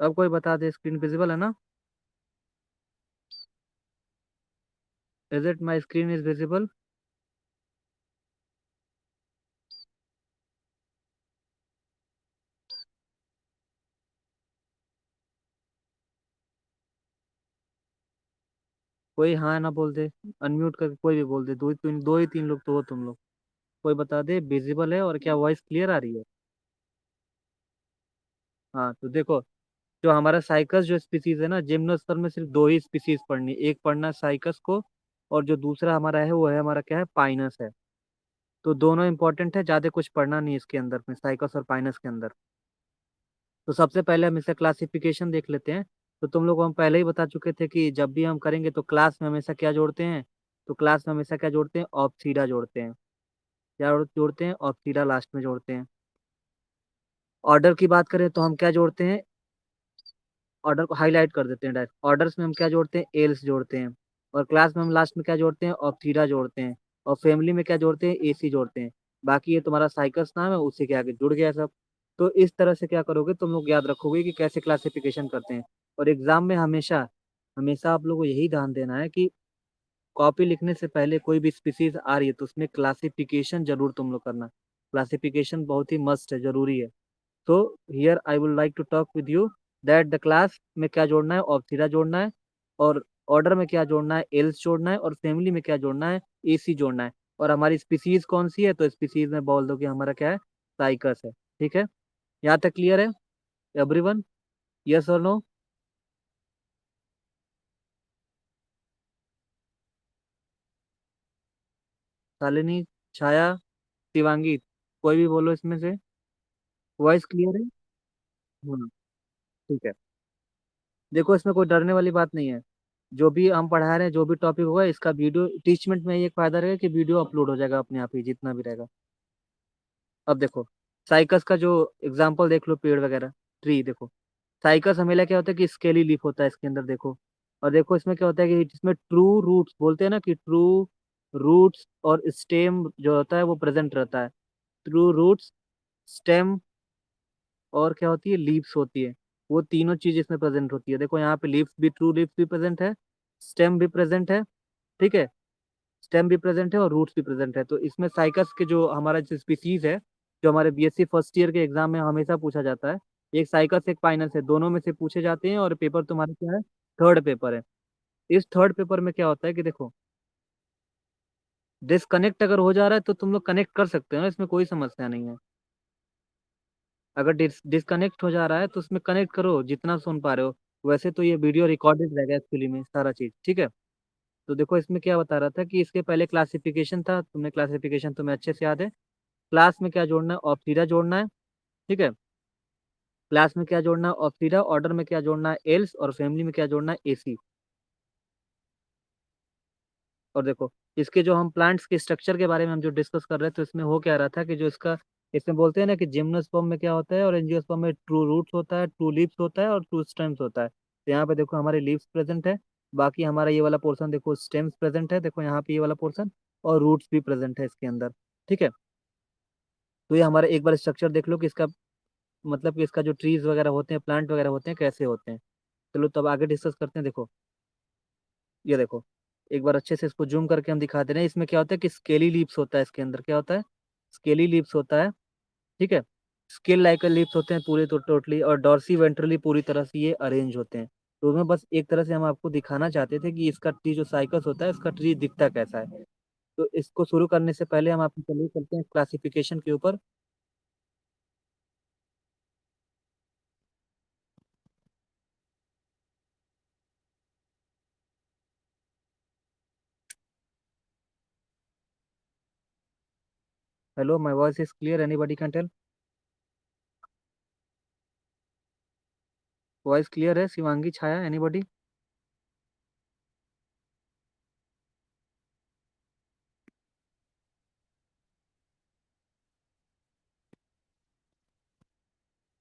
अब कोई बता दे, स्क्रीन विजिबल है ना? Is it my screen is visible? कोई हाँ ना बोल दे, अनम्यूट करके कोई भी बोल दे, दो ही तीन लोग तो हो तुम लोग। कोई बता दे विजिबल है और क्या वॉइस क्लियर आ रही है? हाँ तो देखो, जो हमारा साइकस जो स्पीसीज है ना, जिम्नोस्पर्म में सिर्फ दो ही स्पीसीज पढ़नी, एक पढ़ना साइकस को, और जो दूसरा हमारा है वो है हमारा क्या है, पाइनस है। तो दोनों इंपॉर्टेंट है, ज्यादा कुछ पढ़ना नहीं इसके अंदर में, साइकस और पाइनस के अंदर। तो सबसे पहले हम इसका क्लासिफिकेशन देख लेते हैं। तो तुम लोग को हम पहले ही बता चुके थे कि जब भी हम करेंगे तो क्लास में हमेशा क्या जोड़ते हैं, तो क्लास में हमेशा क्या जोड़ते हैं, ऑप्सीडा जोड़ते हैं। क्या जोड़ते हैं, ऑप्सीडा लास्ट में जोड़ते हैं। ऑर्डर की बात करें तो हम क्या जोड़ते हैं, ऑर्डर को हाईलाइट कर देते हैं डायरेक्ट। ऑर्डर्स में हम क्या जोड़ते हैं, एल्स जोड़ते हैं। और क्लास में हम लास्ट में क्या जोड़ते हैं, ऑप्सीडा जोड़ते हैं। और फैमिली में क्या जोड़ते हैं, एसी जोड़ते हैं। बाकी ये तुम्हारा साइकस नाम है, उसी के आगे जुड़ गया सब। तो इस तरह से क्या करोगे तुम लोग, याद रखोगे कि कैसे क्लासिफिकेशन करते हैं। और एग्जाम में हमेशा हमेशा आप लोगों को यही ध्यान देना है कि कॉपी लिखने से पहले कोई भी स्पीसीज आ रही है तो उसमें क्लासिफिकेशन जरूर तुम लोग करना। क्लासिफिकेशन बहुत ही मस्ट है, जरूरी है। तो here I would like to talk with you that the class में क्या जोड़ना है, ऑप्सिडा जोड़ना है। और ऑर्डर में क्या जोड़ना है, एल्स जोड़ना है। और फैमिली में क्या जोड़ना है, एसी जोड़ना है। और हमारी स्पीसीज कौन सी है, तो स्पीसीज में बोल दो कि हमारा क्या है, साइकस है। ठीक है, यहाँ तक क्लियर है एवरीवन? यस और नो? शालिनी, छाया, शिवांगी, कोई भी बोलो इसमें से। वॉइस क्लियर है? हाँ, ठीक है। देखो इसमें कोई डरने वाली बात नहीं है। जो भी हम पढ़ा रहे हैं, जो भी टॉपिक होगा, इसका वीडियो टीचमेंट में ये एक फायदा रहेगा कि वीडियो अपलोड हो जाएगा अपने आप ही, जितना भी रहेगा। अब देखो, साइकस का जो एग्जांपल देख लो, पेड़ वगैरह, ट्री देखो। साइकस हमेशा क्या होता है कि स्केली लीफ होता है इसके अंदर, देखो। और देखो इसमें क्या होता है कि इसमें ट्रू रूट्स बोलते हैं ना, कि ट्रू रूट्स और स्टेम जो होता है वो प्रेजेंट रहता है। ट्रू रूट्स, स्टेम, और क्या होती है, लीव्स होती है। वो तीनों चीज इसमें प्रेजेंट होती है। देखो यहाँ पे लीव्स भी, ट्रू लीव्स भी प्रेजेंट है, स्टेम भी प्रेजेंट है। ठीक है, स्टेम भी प्रेजेंट है और रूट्स भी प्रेजेंट है। तो इसमें साइकस के जो हमारा जो स्पीसीज है, जो हमारे बीएससी फर्स्ट ईयर के एग्जाम में हमेशा पूछा जाता है, एक साइकस एक पाइनस है, दोनों में से पूछे जाते हैं। और पेपर तुम्हारा क्या है, थर्ड पेपर है। इस थर्ड पेपर में क्या होता है कि देखो, डिसकनेक्ट अगर हो जा रहा है तो तुम लोग कनेक्ट कर सकते हो ना, इसमें कोई समस्या नहीं है। अगर डिसकनेक्ट हो जा रहा है तो उसमें कनेक्ट करो जितना सुन पा रहे हो। वैसे तो ये वीडियो रिकॉर्डेड रहेगा एक्चुअली में, सारा चीज ठीक है। तो देखो इसमें क्या बता रहा था कि इसके पहले क्लासिफिकेशन था, तुमने क्लासिफिकेशन तुम्हें अच्छे से याद है। क्लास में क्या जोड़ना है, ऑप्सीडा जोड़ना है। ठीक है, क्लास में क्या जोड़ना है, ऑप्सीडा। ऑर्डर में क्या जोड़ना है, एल्स। और फैमिली में क्या जोड़ना है, एसी। और देखो, इसके जो हम प्लांट्स के स्ट्रक्चर के बारे में हम जो डिस्कस कर रहे थे, तो इसमें हो क्या रहा था कि जो इसका, इसमें बोलते हैं ना कि जिम्नोस्पर्म में क्या होता है, और एंजियोस्पर्म में ट्रू रूट्स होता है, ट्रू लीव्स होता है, और ट्रू स्टेम्स होता है। तो यहाँ पे देखो हमारे लीव्स प्रेजेंट है। बाकी हमारा ये वाला पोर्शन देखो, स्टेम्स प्रेजेंट है, देखो यहाँ पे ये वाला पोर्शन। और रूट्स भी प्रेजेंट है इसके अंदर। ठीक है, तो ये हमारा एक बार स्ट्रक्चर देख लो कि इसका मतलब कि इसका जो ट्रीज वगैरह होते हैं, प्लांट वगैरह होते हैं, कैसे होते हैं। चलो तब आगे डिस्कस करते हैं। देखो, ये देखो, एक बार अच्छे से इसको जूम करके हम दिखा दे रहे हैं। इसमें क्या होता है कि स्केली लीव्स होता है, इसके अंदर क्या होता है, स्केली लीव्स होता है। ठीक है, स्केल लाइक लीव्स होते हैं पूरे, तो टोटली, और डॉर्सी वेंट्रली पूरी तरह से ये अरेंज होते हैं। तो उसमें बस एक तरह से हम आपको दिखाना चाहते थे कि इसका ट्री जो साइकस होता है, इसका ट्री दिखता कैसा है। तो इसको शुरू करने से पहले हम आपको चलिए चलते हैं क्लासिफिकेशन के ऊपर। Hello, my voice is clear, anybody can tell? Voice clear है, Shivangi, Chhaya, anybody?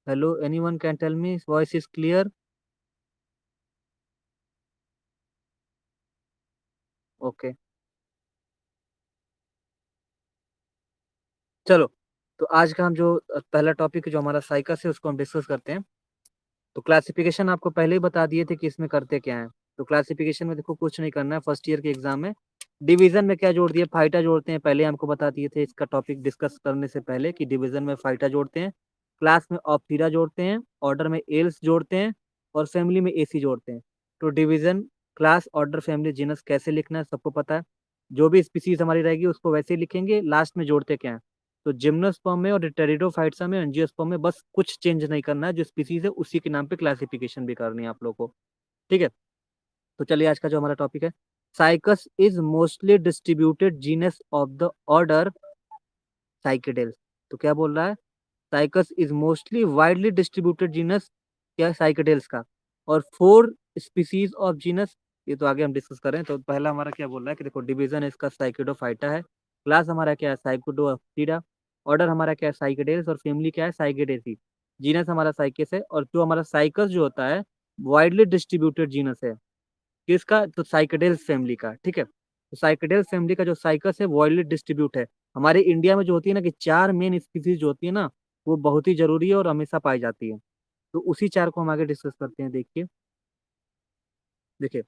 Hello, anyone can tell me voice is clear? Okay, चलो। तो आज का हम जो पहला टॉपिक जो हमारा साइकस है उसको हम डिस्कस करते हैं। तो क्लासिफिकेशन आपको पहले ही बता दिए थे कि इसमें करते क्या है। तो क्लासिफिकेशन में देखो कुछ नहीं करना है, फर्स्ट ईयर के एग्जाम में। डिवीजन में क्या जोड़ दिए, फाइटा जोड़ते हैं, पहले हमको बता दिए थे इसका टॉपिक डिस्कस करने से पहले कि डिवीजन में फाइटा जोड़ते हैं, क्लास में ऑप्थिरा जोड़ते हैं, ऑर्डर में एल्स जोड़ते हैं, और फैमिली में एसी जोड़ते हैं। तो division, class, order, family, genus कैसे लिखना है सबको पता है। जो भी स्पीसीज हमारी रहेगी उसको वैसे ही लिखेंगे, लास्ट में जोड़ते क्या है। तो जिम्नोस्पर्म में और टेरिडोफाइट्सा में, एंजियोस्पर्म में बस कुछ चेंज नहीं करना है, जो स्पीसीज है उसी के नाम पे क्लासिफिकेशन भी करनी है आप लोग को। ठीक है। तो चलिए आज का जो हमारा टॉपिक है, Cycas is mostly distributed genus of the order Cycadales. तो क्या बोल रहा है, Cycas is mostly widely distributed genus क्या, साइकेडेल्स का, और फोर स्पीसीज ऑफ जीनस, ये तो आगे हम डिस्कस करें। तो पहला हमारा क्या बोल रहा है कि देखो डिवीजन इसका साइकेडोफाइटा है, क्लास हमारा क्या है साइकोडोप्टेरा, ऑर्डर हमारा क्या है साइकेडेल्स, और फैमिली क्या है साइकेडेसी, जीनस हमारा साइकेस है। और जो हमारा साइकस जो होता है वाइडली डिस्ट्रीब्यूटेड जीनस है किसका, तो साइकेडेल्स फैमिली का। ठीक है। तो साइकेडेल्स फैमिली का जो साइकस है वाइडली डिस्ट्रीब्यूट है। हमारे इंडिया में जो होती है ना कि चार मेन स्पीसीज जो होती है ना, वो बहुत ही जरूरी है और हमेशा पाई जाती है। तो उसी चार को हम आगे डिस्कस करते हैं। देखिए, देखिए,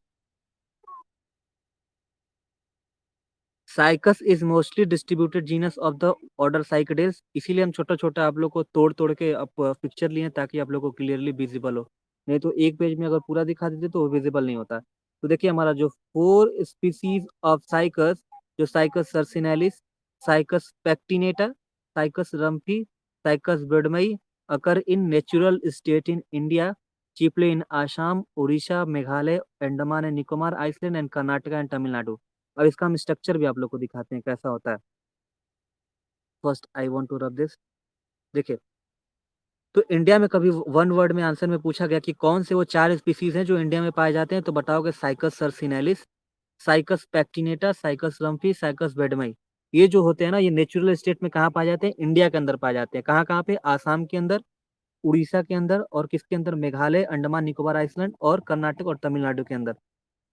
Cycas is mostly distributed genus of the order Cycadales, इसीलिए हम छोटा छोटा आप लोग को तोड़ तोड़ के अब पिक्चर लिए हैं, ताकि आप लोग को क्लियरली विजिबल हो। नहीं तो एक पेज में अगर पूरा दिखा देते तो वो विजिबल नहीं होता। तो देखिए हमारा जो फोर स्पीसीज ऑफ साइकस, जो Cycas circinalis, Cycas pectinata, Cycas rumphii, Cycas beddomei, occur in natural state in India, chiefly in Assam, Orissa, Meghalaya, Andaman and Nicobar island and Karnataka and Tamil Nadu. अब इसका हम स्ट्रक्चर भी आप लोग को दिखाते हैं कैसा होता है। First I want to rub this. देखिए, तो इंडिया में कभी वन वर्ड में आंसर में पूछा गया कि कौन से वो चार स्पीसीज हैं जो इंडिया में पाए जाते हैं, तो बताओगे cycas circinalis, Cycas pectinata, Cycas rumphii, cycas बेडमई। ये जो होते हैं ना, ये नेचुरल स्टेट में कहाँ पाए जाते हैं, इंडिया के अंदर पाए जाते हैं। कहाँ कहाँ पे, आसाम के अंदर, उड़ीसा के अंदर, और किसके अंदर, मेघालय, अंडमान निकोबार आइसलैंड, और कर्नाटक और तमिलनाडु के अंदर।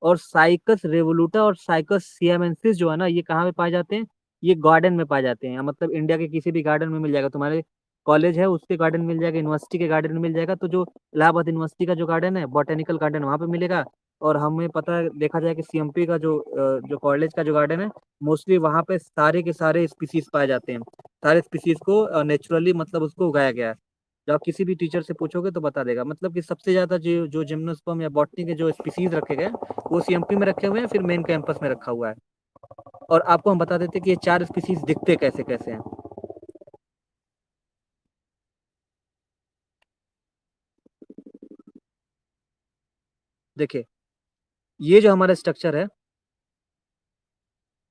और साइकस रेवोलुटा और साइकस सियामेंसिस जो है ना, ये कहाँ पे पाए जाते हैं, ये गार्डन में पाए जाते हैं। मतलब इंडिया के किसी भी गार्डन में मिल जाएगा, तुम्हारे कॉलेज है उसके गार्डन में मिल जाएगा, यूनिवर्सिटी के गार्डन में मिल जाएगा। तो जो इलाहाबाद यूनिवर्सिटी का जो गार्डन है, बॉटेनिकल गार्डन, वहाँ पे मिलेगा। और हमें पता है, देखा जाए कि सीएमपी का जो कॉलेज का जो गार्डन है, मोस्टली वहाँ पे सारे के सारे स्पीसीज पाए जाते हैं। सारे स्पीसीज को नेचुरली मतलब उसको उगाया गया है। जब आप किसी भी टीचर से पूछोगे तो बता देगा। मतलब कि सबसे ज्यादा जो जो जिम्नोस्पर्म या बॉटनी के जो स्पीसीज रखे गए वो सीएमपी में रखे हुए हैं, फिर मेन कैंपस में रखा हुआ है। और आपको हम बता देते हैं कि ये चार स्पीसीज दिखते कैसे कैसे हैं। देखिए, ये जो हमारा स्ट्रक्चर है,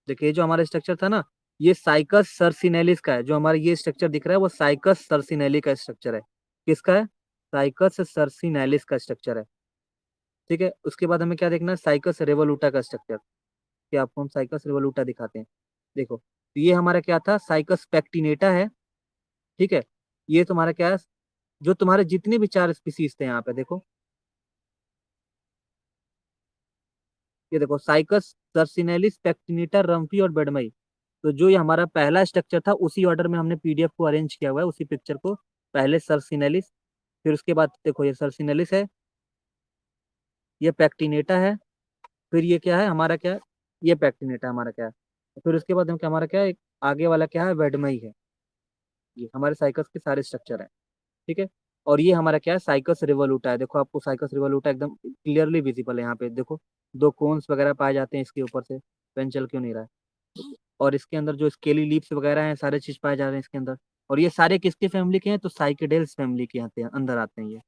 देखिए ये जो हमारा स्ट्रक्चर था ना, ये साइकस सर्सिनेलिस का है। जो हमारा ये स्ट्रक्चर दिख रहा है वो साइकस सर्सिनेली का स्ट्रक्चर है। किसका है, साइकस सर्सिनेलिस का स्ट्रक्चर है। ठीक है। उसके बाद हमें क्या देखना है, साइकस रेवोलुटा का स्ट्रक्चर, कि आपको हम साइकस रेवोलुटा दिखाते हैं। देखो, तो ये हमारा क्या था, साइकस पैक्टिनेटा है। ठीक है। ये तुम्हारा क्या है, जो तुम्हारे जितने भी चार स्पीसीज थे यहाँ पे देखो, ये देखो साइकस सर्सिनेलिस, पैक्टिनेटा, रम्फी और बेडमई। तो जो ये हमारा पहला स्ट्रक्चर था उसी ऑर्डर में हमने पीडीएफ को अरेंज किया हुआ है, उसी पिक्चर को। पहले सर्सिनेलिस, फिर उसके बाद देखो ये सर्सिनेलिस है, ये पैक्टिनेटा है, फिर ये क्या है हमारा, क्या है, ये पैक्टिनेटा हमारा क्या है, फिर उसके बाद हम क्या, हमारा क्या है, एक आगे वाला क्या है, बेडमई है। ये हमारे साइकस के सारे स्ट्रक्चर है। ठीक है। और ये हमारा क्या है, साइकस रिवोल्यूटा है। देखो आपको साइकस रिवोल्यूटा एकदम क्लियरली विजिबल है यहाँ पे। देखो दो कोन्स वगैरह पाए जाते हैं इसके ऊपर से, पेन चल क्यों नहीं रहा है। और इसके अंदर जो स्केली लीव्स वगैरह हैं, सारे चीज पाए जा रहे हैं इसके अंदर। और ये सारे किसके फैमिली के हैं, तो साइकेडेल्स फैमिली के आते हैं, अंदर आते हैं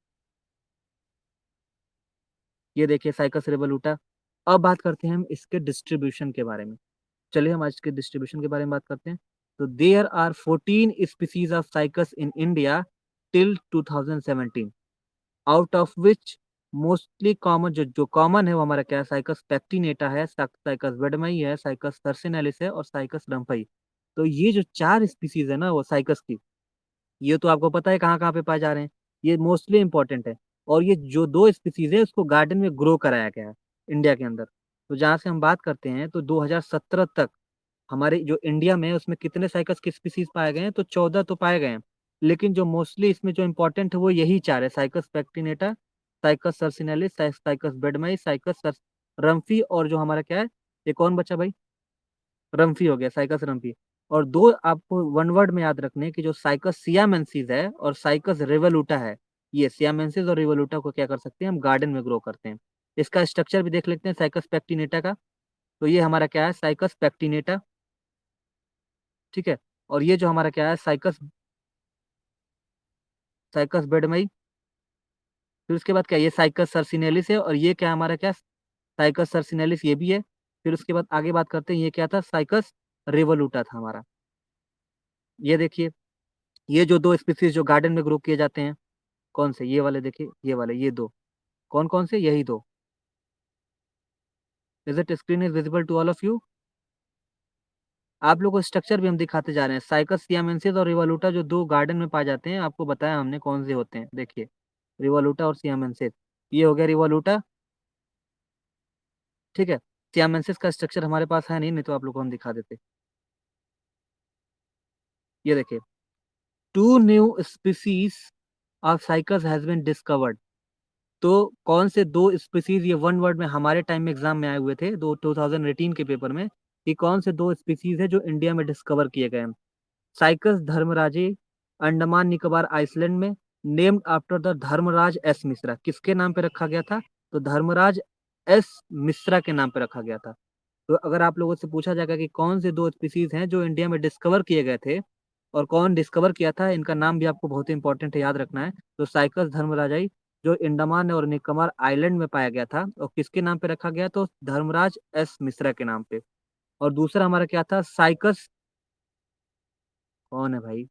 ये देखिए साइकस रिवोल्यूटा। अब बात करते हैं हम इसके डिस्ट्रीब्यूशन के बारे में। चलिए हम आज के डिस्ट्रीब्यूशन के बारे में बात करते हैं। तो there are 14 species of cycas in India till 2017, out of which mostly common, जो जो कॉमन है वो हमारा क्या है, साइकस पैक्टिनेटा है, साइकस वेडमई है, साइकस सर्सिनालिस है, और साइकस रम्फई। तो ये जो चार स्पीसीज है ना वो साइकस की, ये तो आपको पता है कहाँ कहाँ पे पाए जा रहे हैं, ये मोस्टली इंपॉर्टेंट है। और ये जो दो स्पीसीज है उसको गार्डन में ग्रो कराया गया है इंडिया के अंदर। तो जहाँ से हम बात करते हैं, तो 2017 तक हमारे जो इंडिया में है उसमें कितने साइकस की स्पीसीज पाए गए हैं, तो 14 तो पाए गए हैं। लेकिन जो मोस्टली इसमें जो इम्पोर्टेंट है वो यही चार है, cycas pectinata, cycas circinalis, cycas बेडमाई, cycas रम्फी, और जो हमारा क्या है, ये कौन बचा भाई, रम्फी हो गया, साइकस रम्फी। और दो आपको वन वर्ड में याद रखने हैं कि जो साइकस सियामेंसिस है और साइकस रेवोल्यूटा है, ये सियामेंसिस और रेवोल्यूटा को क्या कर सकते हैं हम, गार्डन में ग्रो करते हैं। इसका स्ट्रक्चर भी देख लेते हैं साइकस पैक्टिनेटा का। तो ये हमारा क्या है, साइकस पैक्टिनेटा, ठीक है। और ये जो हमारा क्या है, साइकस साइकस बेडमई। फिर उसके बाद क्या, ये साइकस सर्सिनेलिस है, और ये क्या हमारा क्या, साइकस सर्सिनेलिस ये भी है। फिर उसके बाद आगे बात करते हैं, ये क्या था, साइकस रेवोल्यूटा था हमारा। ये देखिए, ये जो दो स्पीसीज जो गार्डन में ग्रो किए जाते हैं, कौन से, ये वाले देखिए, ये वाले, ये दो, कौन कौन से, यही दो। Is it screen is visible to all of you? आप लोगों को स्ट्रक्चर भी हम दिखाते जा रहे हैं, साइकस सियामेंसिस और रिवोल्यूटा जो दो गार्डन में पाए जाते हैं, आपको बताया हमने कौन से होते हैं, देखिए, रिवोल्यूटा और सियामेंसिस। ये हो गया रिवोल्यूटा, ठीक है। सियामेंसिस का स्ट्रक्चर हमारे पास है नहीं, नहीं तो आप लोग को हम दिखा देते। ये देखिए, two new species of cycas has been discovered. तो कौन से दो स्पीसीज, ये वन वर्ड में हमारे टाइम में एग्जाम में आए हुए थे, 2018 के पेपर में, कि कौन से दो स्पीसीज है जो इंडिया में डिस्कवर किए गए हैं। साइकस धर्मराजी, अंडमान निकोबार आइसलैंड में, named after the Dharmaraj S Mishra. किसके नाम पे रखा गया था, तो धर्मराज एस मिश्रा के नाम पे रखा गया था। तो अगर आप लोगों से पूछा जाएगा कि कौन से दो स्पीसीज हैं जो इंडिया में डिस्कवर किए गए थे और कौन डिस्कवर किया था, इनका नाम भी आपको बहुत इंपॉर्टेंट है, याद रखना है। तो साइकस धर्मराजाई, जो अंडमान और निकोबार आइलैंड में पाया गया था, और किसके नाम पे रखा गया, तो धर्मराज एस मिश्रा के नाम पे। और दूसरा हमारा क्या था, साइकस, कौन है भाई,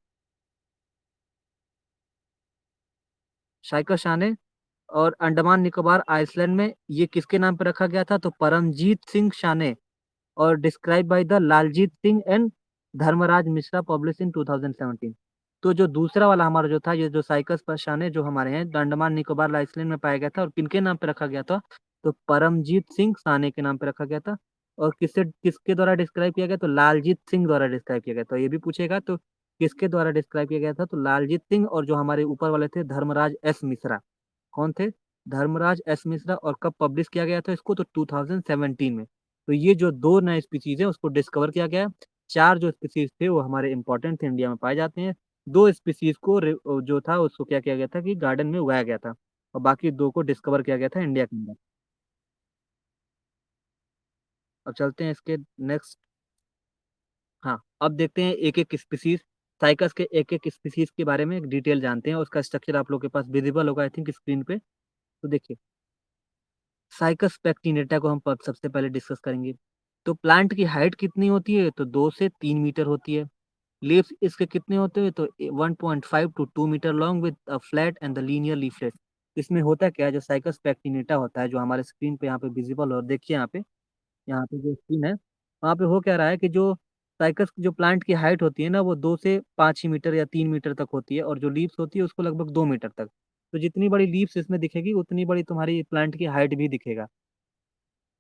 साइकस शाने, और अंडमान निकोबार आइसलैंड में ये किसके नाम पे रखा गया था, तो परमजीत सिंह शाने, और describe by the Laljit Singh and Dharmaraj Mishra, publish in 2017। तो जो दूसरा वाला हमारा जो था, ये जो साइकस पशाने जो हमारे हैं, अंडमान निकोबार आइसलैंड में पाया गया था, और किनके नाम पे रखा गया था, तो परमजीत सिंह साने के नाम पे रखा गया था। और किससे किसके द्वारा डिस्क्राइब किया गया, तो लालजीत सिंह द्वारा डिस्क्राइब किया गया था। ये भी पूछेगा, तो किसके द्वारा डिस्क्राइब किया गया था, तो लालजीत सिंह, और जो हमारे ऊपर वाले थे धर्मराज एस मिश्रा। कौन थे, धर्मराज एस मिश्रा। और कब पब्लिश किया गया था इसको, तो 2017 में। तो ये जो दो नए स्पीसीज है उसको डिस्कवर किया गया है। चार जो स्पीसीज थे वो हमारे इंपॉर्टेंट थे, इंडिया में पाए जाते हैं। दो स्पीसीज को जो था उसको क्या किया गया था कि गार्डन में उगाया गया था, और बाकी दो को डिस्कवर किया गया था इंडिया के अंदर। अब चलते हैं इसके नेक्स्ट। हाँ, अब देखते हैं एक एक स्पीसीज, साइकस के एक एक स्पीसीज के बारे में डिटेल जानते हैं। उसका स्ट्रक्चर आप लोग के पास विजिबल होगा आई थिंक स्क्रीन पे। तो देखिए, साइकस पैक्टिनेटा को हम सबसे पहले डिस्कस करेंगे। तो प्लांट की हाइट कितनी होती है, तो 2 से 3 मीटर होती है। लीव्स इसके कितने होते हैं, तो 1.5 to 2 metre long with flat and the linear leaflet. इसमें होता क्या है, जो साइकस पैक्टिनेटा होता है, जो हमारे स्क्रीन पे यहाँ पे विजिबल, और देखिए यहाँ पे जो स्क्रीन है, वहाँ पे हो क्या रहा है कि जो साइकस की जो प्लांट की हाइट होती है ना, वो 2 से 5 ही मीटर या 3 मीटर तक होती है, और जो लीव्स होती है उसको लगभग 2 मीटर तक। तो जितनी बड़ी लीव्स इसमें दिखेगी उतनी बड़ी तुम्हारी प्लांट की हाइट भी दिखेगा,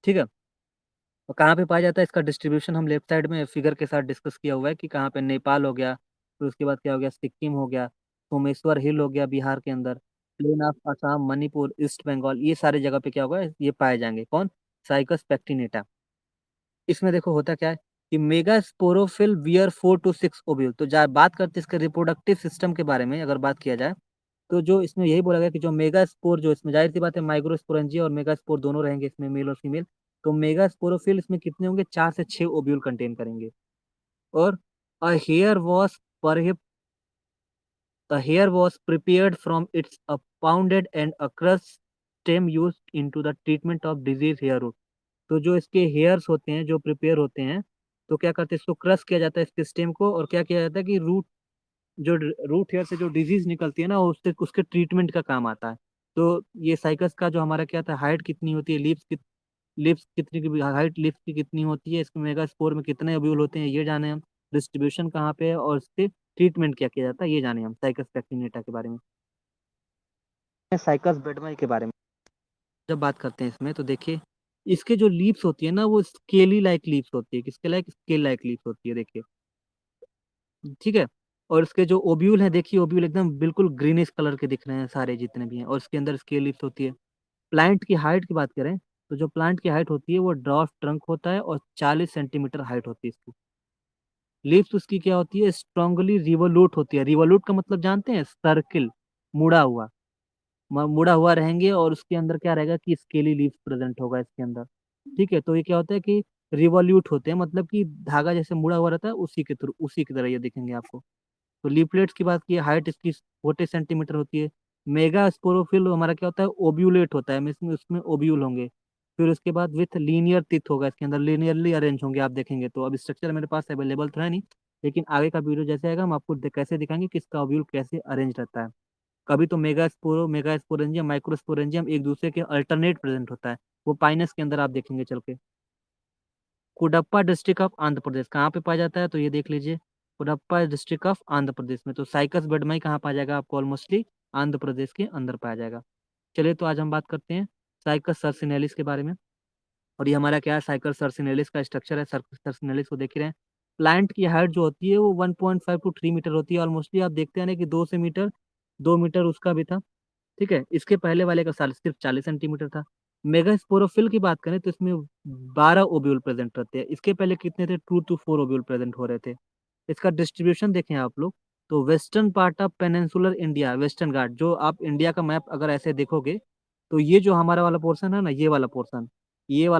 ठीक है। और कहाँ पे पाया जाता है, इसका डिस्ट्रीब्यूशन हम लेफ्ट साइड में फिगर के साथ डिस्कस किया हुआ है कि कहाँ पे, नेपाल हो गया, फिर उसके बाद क्या हो गया, सिक्किम हो गया, सोमेश्वर हिल हो गया बिहार के अंदर, plain of Assam, Manipur, East Bengal, ये सारे जगह पे क्या होगा, ये पाए जाएंगे, कौन, साइकस पैक्टिनेटा। इसमें देखो होता क्या है कि mega sporophyll wear 4 to 6 ovule. तो जा बात करते हैं इसके रिप्रोडक्टिव सिस्टम के बारे में, अगर बात किया जाए, तो जो इसमें यही बोला गया कि जो मेगा स्पोर, जो इसमें जाहिर सी बात है माइक्रोस्पोरेंजिया और मेगा स्पोर दोनों रहेंगे इसमें, मेल और फीमेल। तो मेगा स्पोरोफिल इसमें कितने होंगे, 4 से 6 ओव्यूल कंटेन करेंगे। और uh hair was The hair was prepared from its a pounded and a crushed stem used into the treatment of disease hair root। तो जो इसके हेयर्स होते हैं जो प्रिपेयर होते हैं, तो क्या करते हैं, इसको क्रश किया जाता है इसके स्टेम को, और क्या किया जाता है कि जो रूट हेयर से जो डिजीज निकलती है ना, उससे उसके ट्रीटमेंट का काम आता है। तो ये साइकस का जो हमारा क्या था, हाइट कितनी होती है, लिप्स कितनी की हाइट, लिप्स की कितनी होती है, इसके मेगा स्पोर में कितने ओव्यूल होते हैं ये जाने हम, डिस्ट्रीब्यूशन कहाँ पे है, और इससे ट्रीटमेंट क्या किया जाता है ये जाने हम, साइकस पैक्टिनेटा के बारे में। साइकस बेडमाई के बारे में जब बात करते हैं इसमें, तो देखिए, इसके जो लीव्स होती है ना, वो स्केली लाइक लीव्स होती है, किसके लाइक, स्केल लाइक लीव्स होती है, देखिए, ठीक है। और इसके जो ओब्यूल है, देखिए ओब्यूल एकदम बिल्कुल ग्रीनिश कलर के दिख रहे हैं सारे जितने भी हैं, और इसके अंदर इसकी लीफ होती है। प्लांट की हाइट की बात करें तो जो प्लांट की हाइट होती है वो ड्वार्फ ट्रंक होता है और 40 सेंटीमीटर हाइट होती है इसकी। लीव्स उसकी क्या होती है, स्ट्रांगली रिवोल्यूट होती है। रिवोल्यूट का मतलब जानते हैं, सर्किल, मुड़ा हुआ। मुड़ा हुआ रहेंगे, और उसके अंदर क्या रहेगा कि स्केली लीव्स प्रेजेंट होगा इसके अंदर। ठीक है, तो ये क्या होता है कि रिवोल्यूट होते हैं, मतलब कि धागा जैसे मुड़ा हुआ रहता है उसी के थ्रू, उसी की तरह ये दिखेंगे आपको। तो लीफलेट्स की बात की, हाइट इसकी 40 सेंटीमीटर होती है। मेगा स्पोरोफिल हमारा क्या होता है, ओब्यूलेट होता है, इसमें उसमें ओब्यूल होंगे। फिर उसके बाद विथ लीनियर टिथ होगा, इसके अंदर लीनियरली अरेंज होंगे आप देखेंगे तो। अब स्ट्रक्चर मेरे पास अवेलेबल तो है नहीं, लेकिन आगे का वीडियो जैसे आएगा हम आपको कैसे दिखाएंगे कि इसका ओब्यूल कैसे अरेंज रहता है। कभी तो मेगा स्पोरेंजियम, माइक्रो स्पोरेंजियम एक दूसरे के अल्टरनेट प्रेजेंट होता है, वो पाइनस के अंदर आप देखेंगे चल के। कुडप्पा डिस्ट्रिक्ट ऑफ आंध्र प्रदेश कहाँ पे पाया जाता है, तो ये देख लीजिए, कुडप्पा डिस्ट्रिक्ट ऑफ आंध्र प्रदेश में। तो साइकस बेडमई कहाँ पाया जाएगा आपको, ऑलमोस्टली आंध्र प्रदेश के अंदर पाया जाएगा। चलिए तो आज हम बात करते हैं साइकस सर्सिनेलिस के बारे में। और ये हमारा क्या है, साइकस सर्सिनेलिस का स्ट्रक्चर है। सर्सिनेलिस को देख ही रहे हैं। प्लांट की हाइट जो होती है वो 1.5 to 3 मीटर होती है ऑलमोस्टली। आप देखते हैं ना कि 2 से मीटर, 2 मीटर उसका भी था। ठीक है, इसके पहले वाले का साल सिर्फ 40 सेंटीमीटर था। मेगास्पोरोफिल की बात करें तो इसमें 12 ओब्यूल प्रेजेंट रहते हैं। इसके पहले कितने थे, 2 to 4 ओब्यूल प्रेजेंट हो रहे थे। इसका डिस्ट्रीब्यूशन देखें आप लोग, तो western part of peninsular India, western Ghat, जो आप इंडिया का मैप अगर ऐसे देखोगे तो ये जो हमारा वाला पोर्शन है ना, ये वाला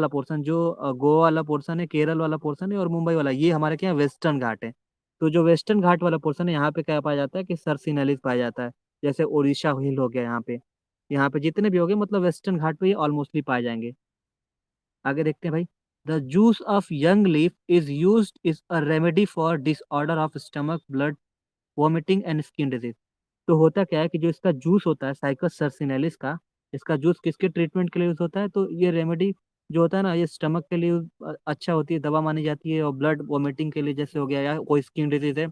पोर्शन जो गोवा वाला पोर्शन है, केरल वाला पोर्शन है, और मुंबई वाला, ये हमारे क्या वेस्टर्न घाट है। तो जो वेस्टर्न घाट वाला पोर्शन है, यहाँ पे क्या पाया जाता है कि सर्सिनेलिस पाया जाता है। जैसे उड़ीसा हिल हो गया यहाँ पे जितने भी हो गए, मतलब वेस्टर्न घाट पे ये ऑलमोस्टली पाए जाएंगे। आगे देखते हैं भाई। The juice of young leaf is use is a remedy for disorder of stomach, blood, vomiting and skin disease. तो होता क्या है कि जो इसका जूस होता है साइकस सर्सिनेलिस का, इसका जूस किसके ट्रीटमेंट के लिए यूज होता है, तो ये रेमेडी जो होता है ना, ये स्टमक के लिए अच्छा होती है, दवा मानी जाती है। और ब्लड वॉमिटिंग के लिए जैसे हो गया, या कोई स्किन डिजीज है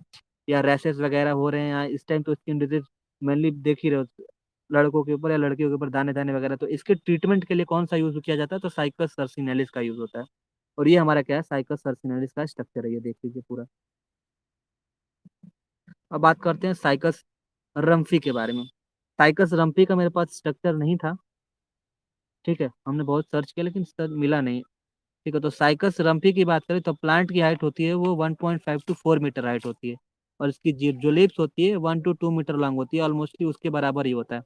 या रैसेस वगैरह हो रहे हैं, या इस टाइम तो स्किन डिजीज मेनली देख ही रहे हो लड़कों के ऊपर या लड़कियों के ऊपर, दाने दाने वगैरह, तो इसके ट्रीटमेंट के लिए कौन सा यूज किया जाता है, तो साइकस सर्सिनेलिस का यूज होता है। और ये हमारा क्या है, साइकस सर्सिनेलिस का स्ट्रक्चर है, ये देख लीजिए पूरा। अब बात करते हैं साइकस रम्फी के बारे में। साइकस रम्फी का मेरे पास स्ट्रक्चर नहीं था। ठीक है, हमने बहुत सर्च किया लेकिन सर मिला नहीं। ठीक है, तो साइकस रम्फी की बात करें तो प्लांट की हाइट होती है वो 1.5 to 4 मीटर हाइट होती है। और इसकी जो लिप्स होती है 1 to 2 मीटर लॉन्ग होती है, ऑलमोस्टली उसके बराबर ही होता है।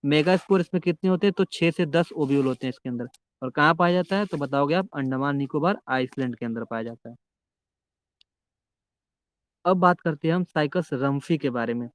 मेगास्पोर इसमें कितने होते हैं, तो 6 से 10 ओव्यूल होते हैं इसके अंदर। और कहाँ पाया जाता है, तो बताओगे आप, अंडमान निकोबार आइसलैंड के अंदर पाया जाता है। अब बात करते हैं हम साइकस रम्फी के बारे में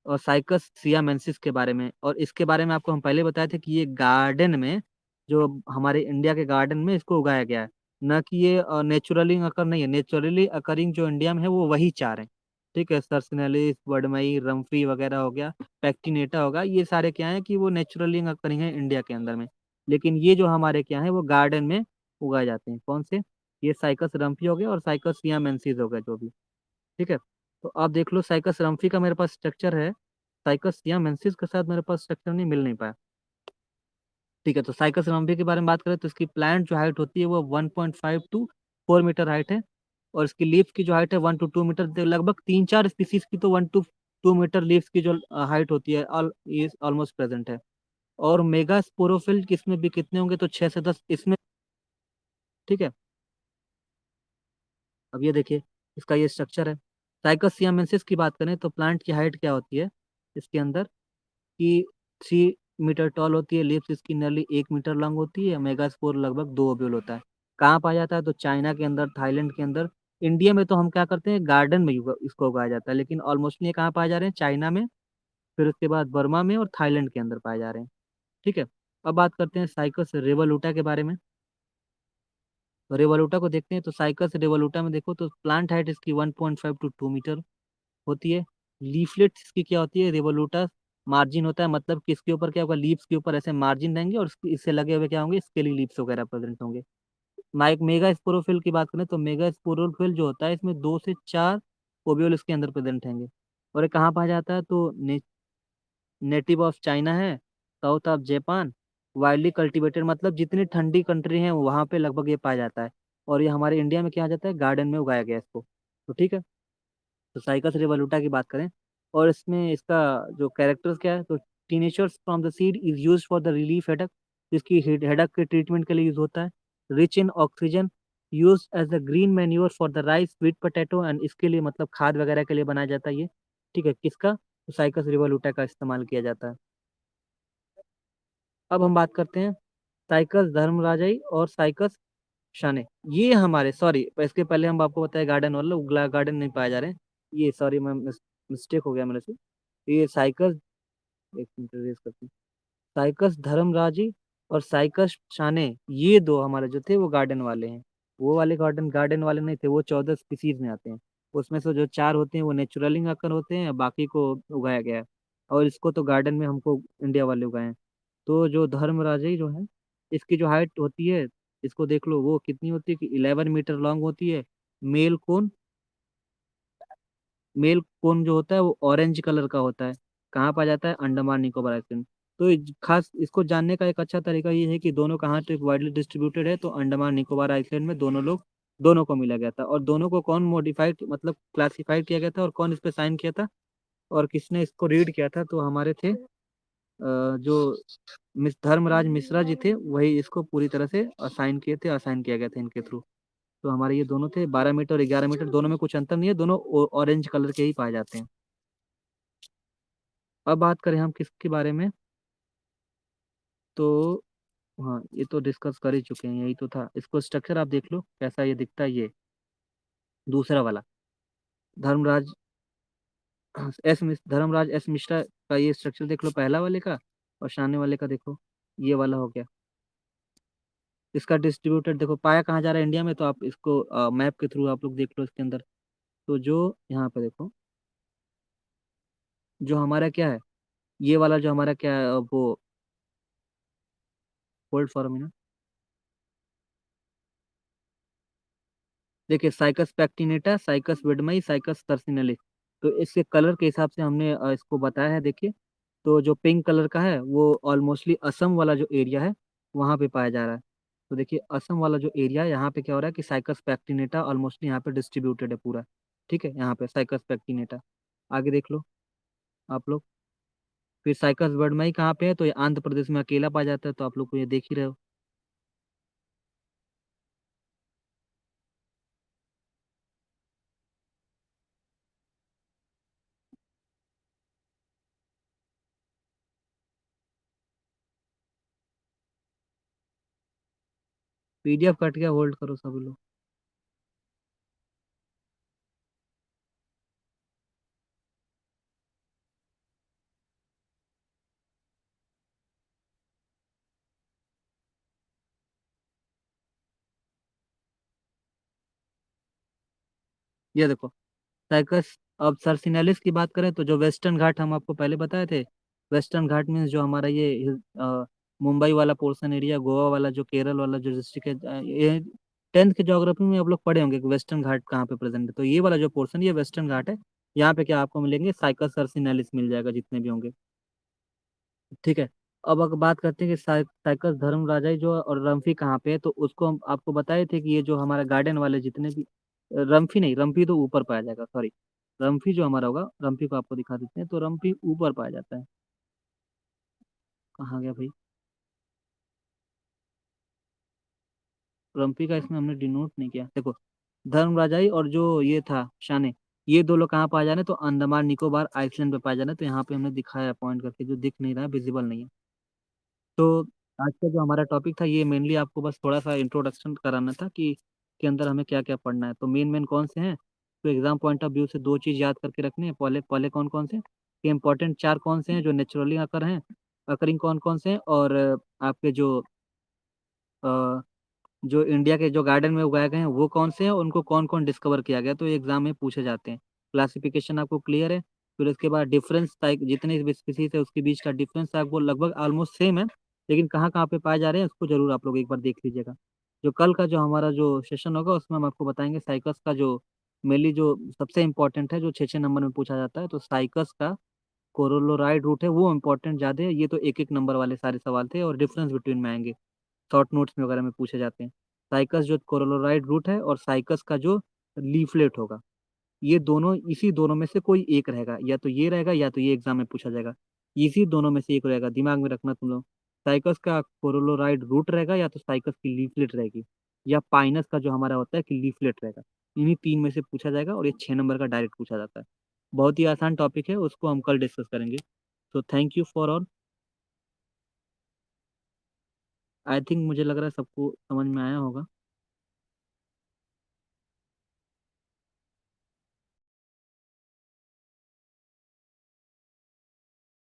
और साइकस सियामेंसिस के बारे में। और इसके बारे में आपको हम पहले बताए थे कि ये गार्डन में, जो हमारे इंडिया के गार्डन में इसको उगाया गया है, न कि ये नेचुरली अकर नहीं है। नेचुरली अकरिंग जो इंडिया में है वो वही चार हैं। ठीक है, सर्सिनेलिस, बडमई, रम्फी वगैरह हो गया, पैक्टिनेटा होगा, ये सारे क्या है कि वो नेचुरली अकरिंग है इंडिया के अंदर में। लेकिन ये जो हमारे क्या है वो गार्डन में उगाए जाते हैं। कौन से, ये साइकस रम्फी हो गया और साइकस सियामेंसिस हो गया जो भी। ठीक है, तो आप देख लो साइकस रम्फी का मेरे पास स्ट्रक्चर है, साइकस सियामेंसिस के साथ मेरे पास स्ट्रक्चर नहीं, मिल नहीं पाया। ठीक है, तो साइकस रम्फी के बारे में बात करें तो इसकी प्लांट जो हाइट होती है वो 1.5 to 4 मीटर हाइट है। और इसकी लीफ की जो हाइट है 1 to 2 मीटर, लगभग 3-4 स्पीसीज की तो 1 to 2 मीटर लीव्स की जो हाइट होती है ऑलमोस्ट प्रेजेंट है। और मेगा स्पोरोफिल किसमें भी कितने होंगे, तो 6 से 10 इसमें। ठीक है, अब ये देखिए इसका ये स्ट्रक्चर है। साइकस सियामेंसिस की बात करें तो प्लांट की हाइट क्या होती है इसके अंदर, कि 3 मीटर टॉल होती है। लिप्स इसकी नियरली 1 मीटर लॉन्ग होती है। मेगास्पोर लगभग 2 ओब्यूल होता है। कहाँ पाया जाता है, तो चाइना के अंदर, थाईलैंड के अंदर। इंडिया में तो हम क्या करते हैं, गार्डन में इसको उगाया जाता है, लेकिन ऑलमोस्ट ये कहाँ पाए जा रहे हैं, चाइना में, फिर उसके बाद बर्मा में और थाईलैंड के अंदर पाए जा रहे हैं। ठीक है, अब बात करते हैं साइकस रेवोलुटा के बारे में। तो रेवोलुटा को देखते हैं, तो साइकस रेवोलुटा में देखो तो प्लांट हाइट इसकी 1.5 to 2 मीटर होती है। लीफलेट इसकी क्या होती है, रिवोल्यूटा मार्जिन होता है, मतलब कि इसके ऊपर क्या होगा, लीव्स के ऊपर ऐसे मार्जिन रहेंगे, और इससे लगे हुए क्या होंगे, स्केली लीव्स वगैरह प्रेजेंट होंगे। माइक मेगा स्पोरोफिल की बात करें तो मेगा स्पोरोफिल जो होता है इसमें 2 से 4 ओव्यूल इसके अंदर प्रेजेंट होंगे। और ये कहाँ पाया जाता है, तो नेटिव ऑफ चाइना है, south of Japan, wildly cultivated, मतलब जितनी ठंडी कंट्री है वहां पे लगभग ये पाया जाता है। और ये हमारे इंडिया में क्या आ जाता है, गार्डन में उगाया गया है इसको। तो ठीक है, तो साइकस रिवोल्यूटा की बात करें, और इसमें इसका जो कैरेक्टर्स क्या है, तो tinctures from the seed is use for the relief headache, जिसकी हेडक के ट्रीटमेंट के लिए यूज होता है। Rich in oxygen, use as the green manure for the rice sweet potato, and इसके लिए मतलब खाद वगैरह के लिए बनाया जाता है ये। ठीक है, किसका? तो साइकस रिवोल्यूटा का इस्तेमाल किया जाता है। अब हम बात करते हैं साइकस धर्मराजाई और साइकस शाने। ये हमारे, सॉरी इसके पहले हम आपको बताए गार्डन वाला, उगला गार्डन नहीं पाए जा रहे हैं। ये सॉरी, मैं मिस्टेक हो गया मेरे से। ये साइकस, एक मिनट erase करते हैं। साइकस धर्मराजी और साइकस शाने, ये दो हमारे जो थे वो गार्डन वाले हैं। वो वाले गार्डन गार्डन वाले नहीं थे, वो 14 स्पीसीज में आते हैं। उसमें से जो 4 होते हैं वो नेचुरली आकर होते हैं, बाकी को उगाया गया है। और इसको तो गार्डन में हमको इंडिया वाले उगाए हैं। तो जो धर्मराजी जो है, इसकी जो हाइट होती है, इसको देख लो वो कितनी होती है कि 11 मीटर लॉन्ग होती है। मेल कोन, मेल कोन जो होता है वो ऑरेंज कलर का होता है। कहाँ पाया जाता है? अंडमान निकोबार आइलैंड। तो खास इसको जानने का एक अच्छा तरीका ये है कि दोनों कहाँ पे वाइडली डिस्ट्रीब्यूटेड है, तो अंडमान निकोबार आइलैंड में दोनों लोग, दोनों को मिला गया था। और दोनों को कौन मॉडिफाइड मतलब क्लासिफाइड किया गया था, और कौन इस पे साइन किया था, और किसने इसको रीड किया था, तो हमारे थे जो मिस धर्मराज मिश्रा जी थे, वही इसको पूरी तरह से असाइन किए थे, असाइन किया गया था इनके थ्रू। तो हमारे ये दोनों थे, 12 मीटर और 11 मीटर, दोनों में कुछ अंतर नहीं है, दोनों ऑरेंज कलर के ही पाए जाते हैं। अब बात करें हम किसके बारे में, तो हाँ, ये तो डिस्कस कर ही चुके हैं, यही तो था। इसको स्ट्रक्चर आप देख लो कैसा ये दिखता है, ये दूसरा वाला धर्मराज धर्मराज एस मिश्रा का ये स्ट्रक्चर देख लो, पहला वाले का, और सामने वाले का देखो, ये वाला हो गया। इसका डिस्ट्रीब्यूटेड देखो, पाया कहाँ जा रहा है इंडिया में, तो आप इसको मैप के थ्रू आप लोग देख लो इसके अंदर। तो जो यहाँ पे देखो, जो हमारा क्या है, ये वाला जो हमारा क्या है, वो होल्ड फॉर मिनट, देखिए साइकस पैक्टिनेटा, साइकस विडमई, साइकस टर्सिनलिस। तो इसके कलर के हिसाब से हमने इसको बताया है, देखिए। तो जो पिंक कलर का है वो ऑलमोस्टली असम वाला जो एरिया है वहाँ पे पाया जा रहा है। तो देखिए असम वाला जो एरिया है, यहाँ पे क्या हो रहा है कि साइकस पैक्टिनेटा ऑलमोस्टली यहाँ पे डिस्ट्रीब्यूटेड है पूरा। ठीक है, यहाँ पे साइकस पैक्टिनेटा। आगे देख लो आप लोग। फिर साइकस वर्डमई कहाँ पे है, तो ये आंध्र प्रदेश में अकेला पाया जाता है, तो आप लोग को ये देख ही रहे हो। पीडीएफ कट गया, होल्ड करो सभी लोग। ये देखो साइकस, अब सर्सिनेलिस की बात करें तो जो वेस्टर्न घाट हम आपको पहले बताए थे, वेस्टर्न घाट मीन्स जो हमारा ये मुंबई वाला पोर्शन एरिया, गोवा वाला, जो केरल वाला जो डिस्ट्रिक्ट है, ये 10th के ज्योग्राफी में आप लोग पढ़े होंगे कि वेस्टर्न घाट कहाँ पे प्रेजेंट है। तो ये वाला जो पोर्शन, ये वेस्टर्न घाट है। यहाँ पे क्या आपको मिलेंगे, साइकस सर्सिनेलिस मिल जाएगा जितने भी होंगे। ठीक है। अब अगर बात करते हैं कि साइकस धर्म राजाई जो है और रम्फी कहाँ पे है, तो उसको हम आपको बताए थे कि ये जो हमारा गार्डन वाले जितने भी, रम्फी नहीं, रम्फी तो ऊपर पाया जाएगा, सॉरी। रम्फी जो हमारा होगा, रम्फी को आपको दिखा देते हैं, तो रम्फी ऊपर पाया जाता है। कहाँ गया भाई? रम्फी का इसमें हमने डिनोट नहीं किया, देखो। धर्म राजाई और जो ये था शाने, ये दो लोग कहाँ पाया जाना है, तो अंडमान निकोबार आइसलैंड पे पाया जाना है। तो यहाँ पे हमने दिखाया पॉइंट करके, जो दिख नहीं रहा है, विजिबल नहीं है। तो आज का जो हमारा टॉपिक था, ये मेनली आपको बस थोड़ा सा इंट्रोडक्शन कराना था कि के अंदर हमें क्या क्या पढ़ना है। तो मेन मेन कौन से हैं, तो एग्जाम पॉइंट ऑफ व्यू से दो चीज़ याद करके रखनी है। पहले पहले कौन कौन से कि इंपॉर्टेंट 4 कौन से हैं जो नेचुरली अकर हैं, अकरिंग कौन कौन से हैं, और आपके अ, जो इंडिया के जो गार्डन में उगाए गए हैं वो कौन से हैं, उनको कौन कौन डिस्कवर किया गया, तो ये एग्जाम में पूछे जाते हैं। क्लासिफिकेशन आपको क्लियर है। फिर उसके बाद डिफरेंस, जितने स्पीसीज है उसके बीच का डिफरेंस आपको लगभग ऑलमोस्ट सेम है, लेकिन कहाँ कहाँ पे पाए जा रहे हैं उसको जरूर आप लोग एक बार देख लीजिएगा। जो कल का जो हमारा जो सेशन होगा उसमें हम आपको बताएंगे साइकस का जो मेनली जो सबसे इंपॉर्टेंट है, जो 6 6 नंबर में पूछा जाता है, तो साइकस का कोरोलोराइड रूट है वो इंपॉर्टेंट ज्यादा है। ये तो एक एक नंबर वाले सारे सवाल थे, और डिफरेंस बिटवीन में आएंगे, शॉर्ट नोट्स में वगैरह में पूछे जाते हैं। साइकस जो कोरोलोराइड रूट है, और साइकस का जो लीफलेट होगा, ये दोनों, इसी दोनों में से कोई एक रहेगा, या तो ये रहेगा या तो ये एग्जाम में पूछा जाएगा। इसी दोनों में से एक रहेगा, दिमाग में रखना तुम लोग। साइकस का कोरोलोराइड रूट रहेगा, या तो साइकस की लीफलेट रहेगी, या पाइनस का जो हमारा होता है कि लीफलेट रहेगा। इन्हीं तीन में से पूछा जाएगा, और ये 6 नंबर का डायरेक्ट पूछा जाता है। बहुत ही आसान टॉपिक है, उसको हम कल डिस्कस करेंगे। तो thank you for all. I think मुझे लग रहा है सबको समझ में आया होगा।